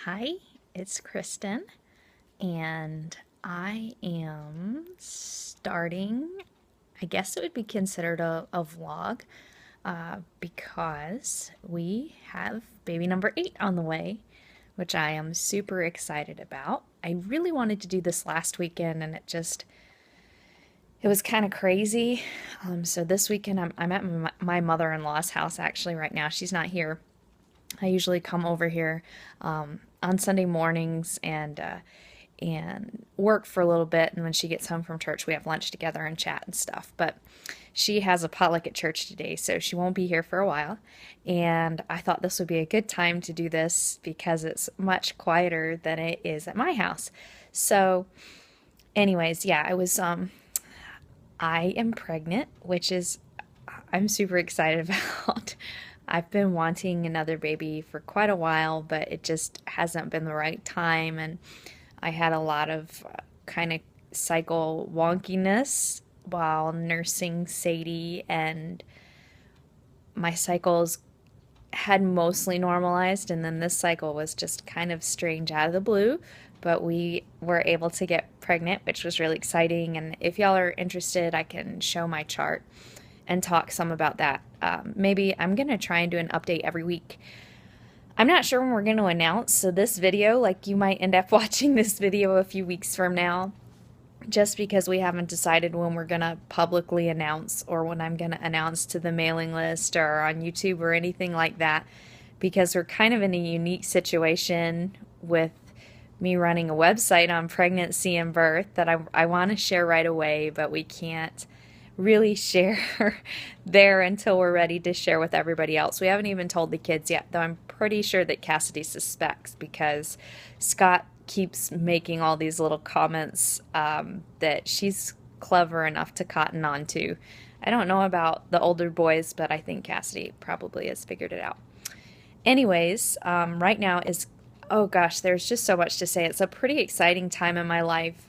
Hi, it's Kristen, and I am starting, I guess it would be considered a vlog, because we have baby number 8 on the way, which I am super excited about. I really wanted to do this last weekend, and it was kind of crazy. So this weekend I'm at my mother-in-law's house actually right now. She's not here. I usually come over here on Sunday mornings and work for a little bit. And when she gets home from church, we have lunch together and chat and stuff. But she has a potluck at church today, so she won't be here for a while. And I thought this would be a good time to do this because it's much quieter than it is at my house. So, anyways, yeah, I am pregnant, which is I'm super excited about. I've been wanting another baby for quite a while, but it just hasn't been the right time. And I had a lot of kind of cycle wonkiness while nursing Sadie, and my cycles had mostly normalized. And then this cycle was just kind of strange out of the blue. But we were able to get pregnant, which was really exciting. And if y'all are interested, I can show my chart and talk some about that. Maybe I'm going to try and do an update every week. I'm not sure when we're going to announce, so this video, like you might end up watching this video a few weeks from now, just because we haven't decided when we're going to publicly announce or when I'm going to announce to the mailing list or on YouTube or anything like that, because we're kind of in a unique situation with me running a website on pregnancy and birth that I want to share right away, but we can't really share there until we're ready to share with everybody else. We haven't even told the kids yet, though I'm pretty sure that Cassidy suspects because Scott keeps making all these little comments that she's clever enough to cotton on to. I don't know about the older boys, but I think Cassidy probably has figured it out. Anyways, right now is oh gosh, there's just so much to say. It's a pretty exciting time in my life.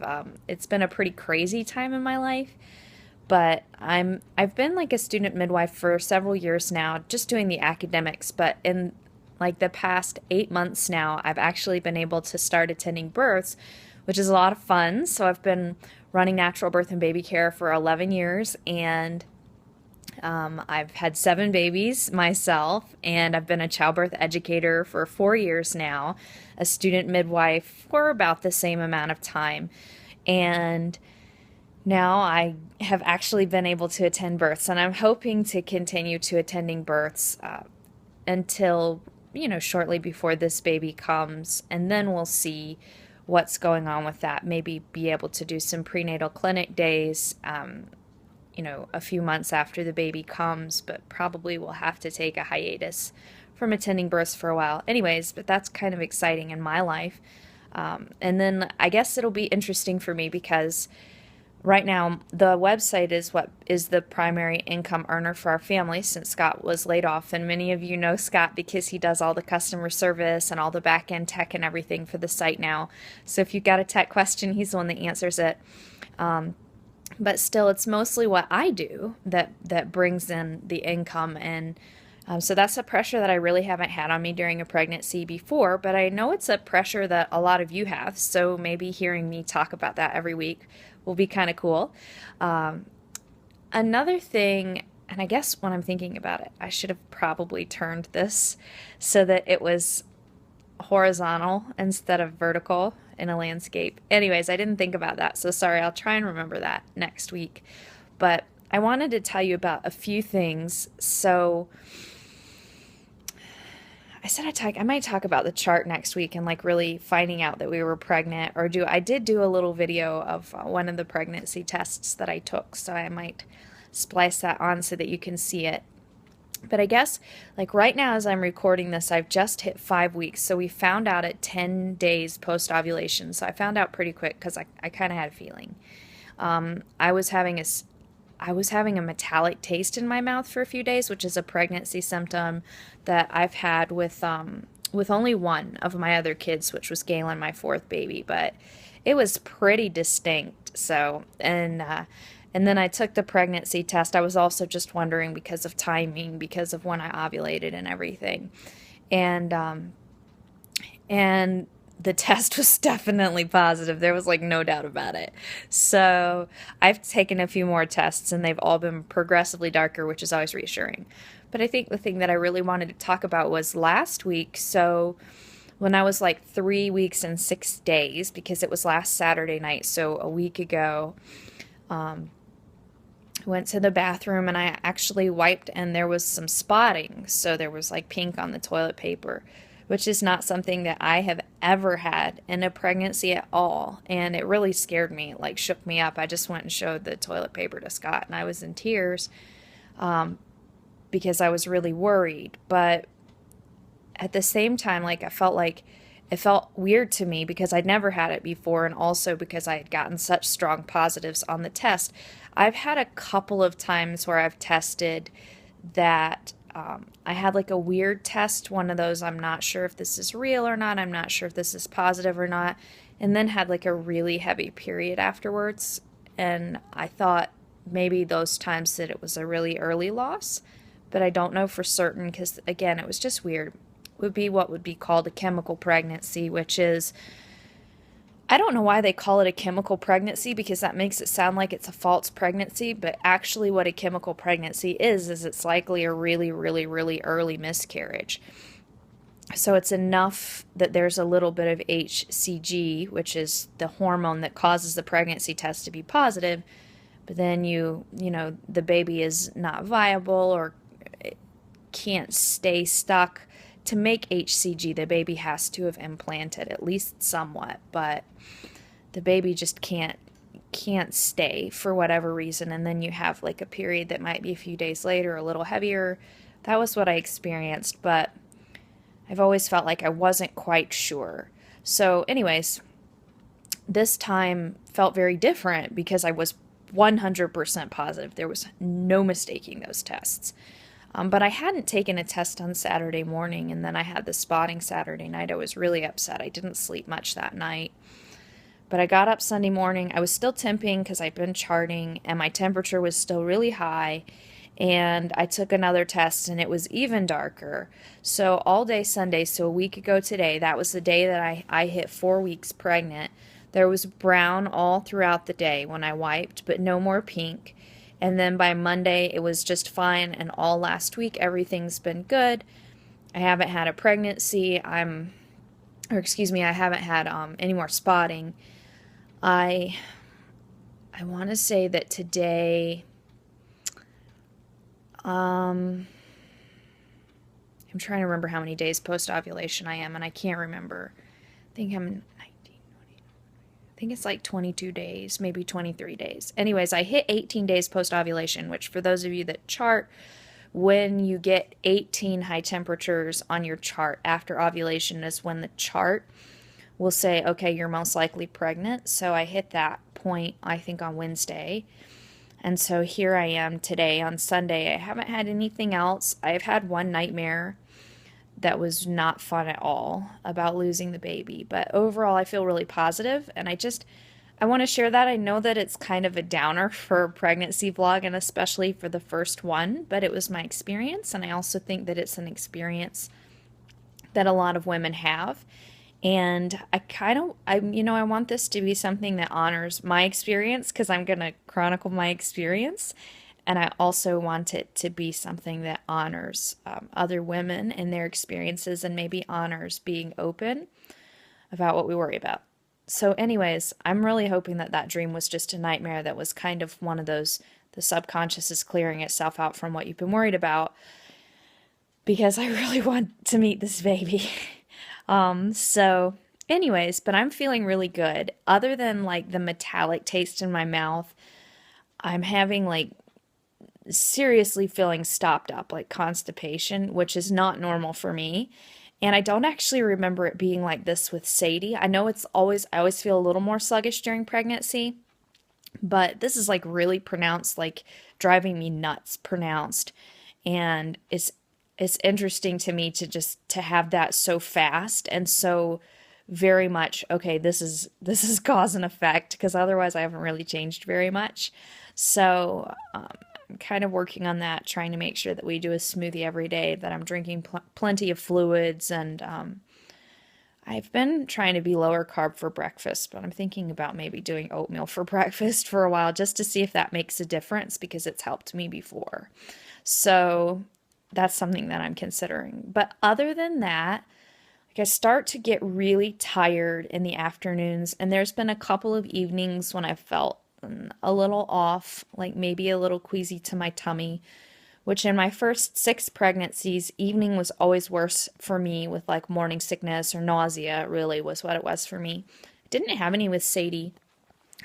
It's been a pretty crazy time in my life, but I've been like a student midwife for several years now, just doing the academics, but in like the past 8 months now, I've actually been able to start attending births, which is a lot of fun. So I've been running natural birth and baby care for 11 years, and I've had 7 babies myself, and I've been a childbirth educator for 4 years now, a student midwife for about the same amount of time. And now I have actually been able to attend births, and I'm hoping to continue to attending births until, shortly before this baby comes, and then we'll see what's going on with that. Maybe be able to do some prenatal clinic days, a few months after the baby comes, but probably will have to take a hiatus from attending births for a while. Anyways, but that's kind of exciting in my life. And then I guess it'll be interesting for me because right now the website is what is the primary income earner for our family since Scott was laid off. And many of you know Scott because he does all the customer service and all the back end tech and everything for the site now. So if you've got a tech question, he's the one that answers it. But still, it's mostly what I do that brings in the income. And so that's a pressure that I really haven't had on me during a pregnancy before, but I know it's a pressure that a lot of you have. So maybe hearing me talk about that every week will be kind of cool. Another thing, and I guess when I'm thinking about it, I should have probably turned this so that it was horizontal instead of vertical in a landscape. Anyways, I didn't think about that, so sorry. I'll try and remember that next week. But I wanted to tell you about a few things. So I said I might talk about the chart next week and like really finding out that we were pregnant, or I did do a little video of one of the pregnancy tests that I took, so I might splice that on so that you can see it. But I guess, like right now as I'm recording this, I've just hit 5 weeks. So we found out at 10 days post-ovulation. So I found out pretty quick because I kind of had a feeling. I was having a metallic taste in my mouth for a few days, which is a pregnancy symptom that I've had with only one of my other kids, which was Galen, my 4th baby. But it was pretty distinct. So, and then I took the pregnancy test. I was also just wondering because of timing, because of when I ovulated and everything. And And the test was definitely positive. There was like no doubt about it. So I've taken a few more tests and they've all been progressively darker, which is always reassuring. But I think the thing that I really wanted to talk about was last week. So when I was like 3 weeks and 6 days, because it was last Saturday night, so a week ago, I went to the bathroom and I actually wiped and there was some spotting. So there was like pink on the toilet paper, which is not something that I have ever had in a pregnancy at all. And it really scared me, it like shook me up. I just went and showed the toilet paper to Scott and I was in tears because I was really worried. But at the same time, like I felt like it felt weird to me because I'd never had it before, and also because I had gotten such strong positives on the test. I've had a couple of times where I've tested that I had like a weird test, one of those I'm not sure if this is real or not, I'm not sure if this is positive or not, and then had like a really heavy period afterwards. And I thought maybe those times that it was a really early loss, but I don't know for certain because, again, it was just weird. Would be what would be called a chemical pregnancy, which is, I don't know why they call it a chemical pregnancy because that makes it sound like it's a false pregnancy, but actually what a chemical pregnancy is it's likely a really, really, really early miscarriage. So it's enough that there's a little bit of HCG, which is the hormone that causes the pregnancy test to be positive, but then the baby is not viable or can't stay stuck. To make HCG, the baby has to have implanted at least somewhat, but the baby just can't stay for whatever reason, and then you have like a period that might be a few days later, a little heavier. That was what I experienced, but I've always felt like I wasn't quite sure. So anyways, this time felt very different because I was 100% positive. There was no mistaking those tests. But I hadn't taken a test on Saturday morning, and then I had the spotting Saturday night. I was really upset. I didn't sleep much that night. But I got up Sunday morning. I was still temping because I'd been charting, and my temperature was still really high. And I took another test, and it was even darker. So all day Sunday, so a week ago today, that was the day that I hit 4 weeks pregnant. There was brown all throughout the day when I wiped, but no more pink. And then by Monday, it was just fine. And all last week, everything's been good. I haven't had a pregnancy. I haven't had any more spotting. I want to say that today, I'm trying to remember how many days post-ovulation I am, and I can't remember. I think I'm 19, I think it's like 22 days, maybe 23 days. Anyways, I hit 18 days post-ovulation, which for those of you that chart, when you get 18 high temperatures on your chart after ovulation is when the chart will say, okay, you're most likely pregnant. So I hit that point, I think, on Wednesday. And so here I am today on Sunday. I haven't had anything else. I've had one nightmare that was not fun at all about losing the baby. But overall, I feel really positive, and I want to share that. I know that it's kind of a downer for a pregnancy vlog, and especially for the first one, but it was my experience, and I also think that it's an experience that a lot of women have. And I want this to be something that honors my experience because I'm going to chronicle my experience. And I also want it to be something that honors other women and their experiences and maybe honors being open about what we worry about. So, anyways, I'm really hoping that that dream was just a nightmare that was kind of one of those, the subconscious is clearing itself out from what you've been worried about because I really want to meet this baby. So anyways, but I'm feeling really good. Other than like the metallic taste in my mouth, I'm having like seriously feeling stopped up, like constipation, which is not normal for me. And I don't actually remember it being like this with Sadie. I know I always feel a little more sluggish during pregnancy, but this is like really pronounced, like driving me nuts pronounced. And it's interesting to me to have that so fast and so very much, okay, this is cause and effect because otherwise I haven't really changed very much. So I'm kind of working on that, trying to make sure that we do a smoothie every day, that I'm drinking plenty of fluids, and I've been trying to be lower carb for breakfast, but I'm thinking about maybe doing oatmeal for breakfast for a while just to see if that makes a difference because it's helped me before. So that's something that I'm considering. But other than that, like I start to get really tired in the afternoons, and there's been a couple of evenings when I felt a little off, like maybe a little queasy to my tummy, which in my first 6 pregnancies, evening was always worse for me with like morning sickness or nausea, really was what it was for me. I didn't have any with Sadie.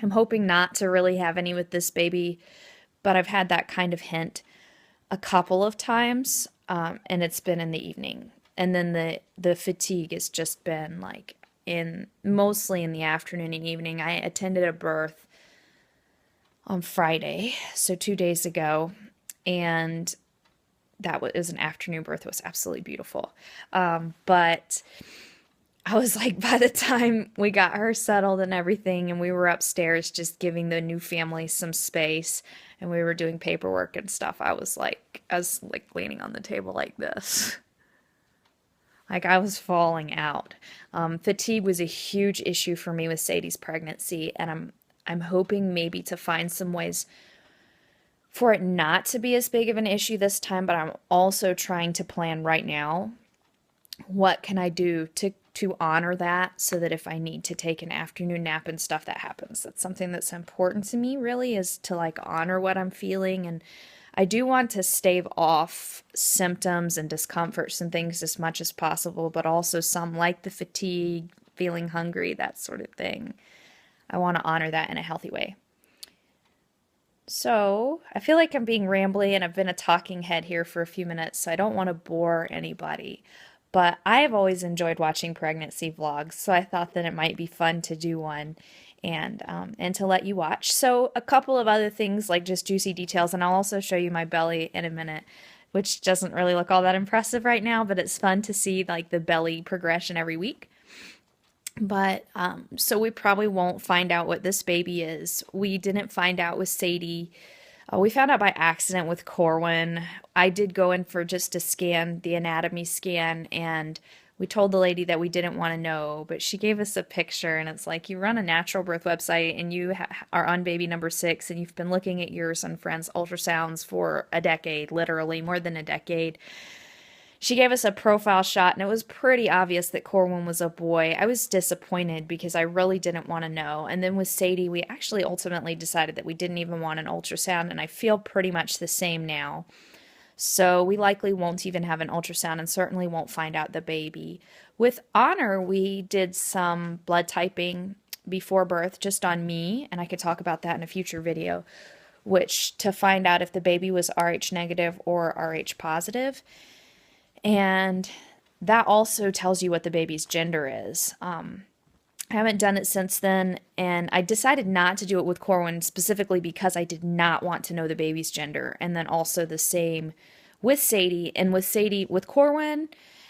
I'm hoping not to really have any with this baby, but I've had that kind of hint a couple of times, and it's been in the evening. And then the fatigue has just been like in mostly in the afternoon and evening. I attended a birth on Friday, so 2 days ago, and that was an afternoon birth. It was absolutely beautiful. But I was like, by the time we got her settled and everything, and we were upstairs just giving the new family some space, and we were doing paperwork and stuff, I was like leaning on the table like this. Like I was falling out. Fatigue was a huge issue for me with Sadie's pregnancy, and I'm hoping maybe to find some ways for it not to be as big of an issue this time, but I'm also trying to plan right now what can I do to honor that so that if I need to take an afternoon nap and stuff that happens. That's something that's important to me really is to like honor what I'm feeling, and I do want to stave off symptoms and discomforts and things as much as possible, but also some like the fatigue, feeling hungry, that sort of thing. I want to honor that in a healthy way. So, I feel like I'm being rambly and I've been a talking head here for a few minutes, so I don't want to bore anybody. But I have always enjoyed watching pregnancy vlogs, so I thought that it might be fun to do one and to let you watch. So, a couple of other things like just juicy details, and I'll also show you my belly in a minute, which doesn't really look all that impressive right now, but it's fun to see like the belly progression every week. But so we probably won't find out what this baby is. We didn't find out with Sadie. We found out by accident with Corwin. I did go in for just a scan, the anatomy scan, and we told the lady that we didn't want to know, but she gave us a picture, and it's like you run a natural birth website and you are on baby number 6, and you've been looking at yours and friends' ultrasounds for a decade, literally more than a decade. She gave us a profile shot, and it was pretty obvious that Corwin was a boy. I was disappointed because I really didn't want to know. And then with Sadie, we actually ultimately decided that we didn't even want an ultrasound, and I feel pretty much the same now. So we likely won't even have an ultrasound and certainly won't find out the baby. With Honor, we did some blood typing before birth just on me, and I could talk about that in a future video, which to find out if the baby was Rh negative or Rh positive. And that also tells you what the baby's gender is. I haven't done it since then, and I decided not to do it with Corwin specifically because I did not want to know the baby's gender. And then also the same with Sadie. And with Sadie, with Corwin,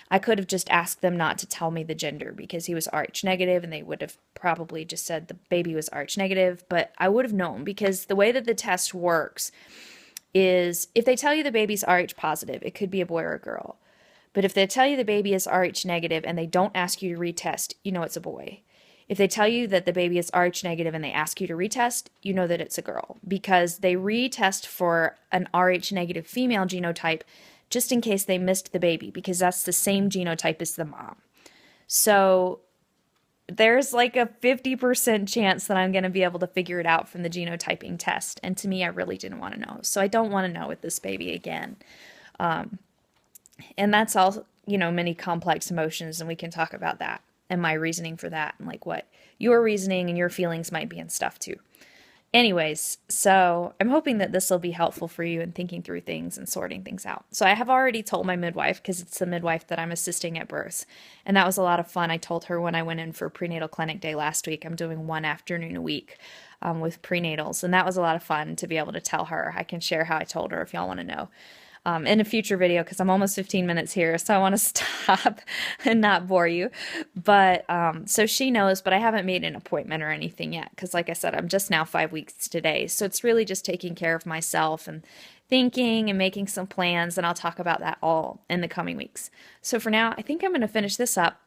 I could have just asked them not to tell me the gender because he was Rh negative, and they would have probably just said the baby was Rh negative, but I would have known because the way that the test works is if they tell you the baby's Rh positive, it could be a boy or a girl. But if they tell you the baby is Rh negative and they don't ask you to retest, you know it's a boy. If they tell you that the baby is Rh negative and they ask you to retest, you know that it's a girl because they retest for an Rh negative female genotype just in case they missed the baby because that's the same genotype as the mom. So there's like a 50% chance that I'm going to be able to figure it out from the genotyping test. And to me, I really didn't want to know. So I don't want to know with this baby again. And that's all, many complex emotions, and we can talk about that and my reasoning for that and like what your reasoning and your feelings might be and stuff too. Anyways, so I'm hoping that this will be helpful for you in thinking through things and sorting things out. So I have already told my midwife because it's the midwife that I'm assisting at births, and that was a lot of fun. I told her when I went in for prenatal clinic day last week, I'm doing one afternoon a week with prenatals, and that was a lot of fun to be able to tell her. I can share how I told her if y'all want to know. In a future video because I'm almost 15 minutes here, so I want to stop and not bore you. But so she knows, but I haven't made an appointment or anything yet because, like I said, I'm just now 5 weeks today. So it's really just taking care of myself and thinking and making some plans, and I'll talk about that all in the coming weeks. So for now, I think I'm going to finish this up.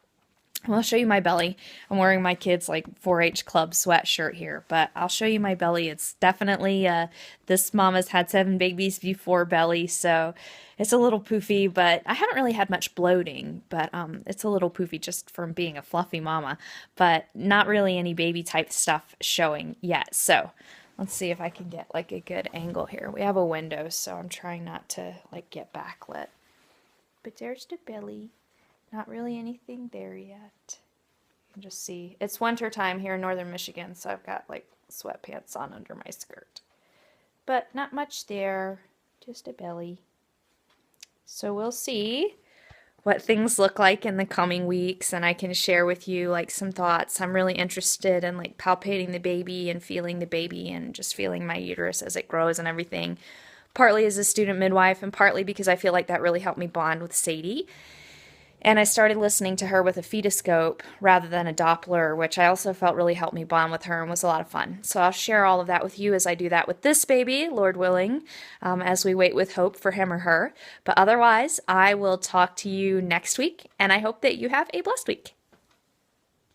Well, I'll show you my belly. I'm wearing my kids' like 4-H club sweatshirt here, but I'll show you my belly. It's definitely this mama's had 7 babies before belly, so it's a little poofy, but I haven't really had much bloating, but it's a little poofy just from being a fluffy mama, but not really any baby type stuff showing yet. So let's see if I can get like a good angle here. We have a window, so I'm trying not to like get backlit. But there's the belly. Not really anything there yet. You can just see. It's winter time here in northern Michigan, so I've got like sweatpants on under my skirt. But not much there, just a belly. So we'll see what things look like in the coming weeks, and I can share with you like some thoughts. I'm really interested in like palpating the baby and feeling the baby and just feeling my uterus as it grows and everything. Partly as a student midwife and partly because I feel like that really helped me bond with Sadie. And I started listening to her with a fetoscope rather than a Doppler, which I also felt really helped me bond with her and was a lot of fun. So I'll share all of that with you as I do that with this baby, Lord willing, as we wait with hope for him or her. But otherwise, I will talk to you next week, and I hope that you have a blessed week.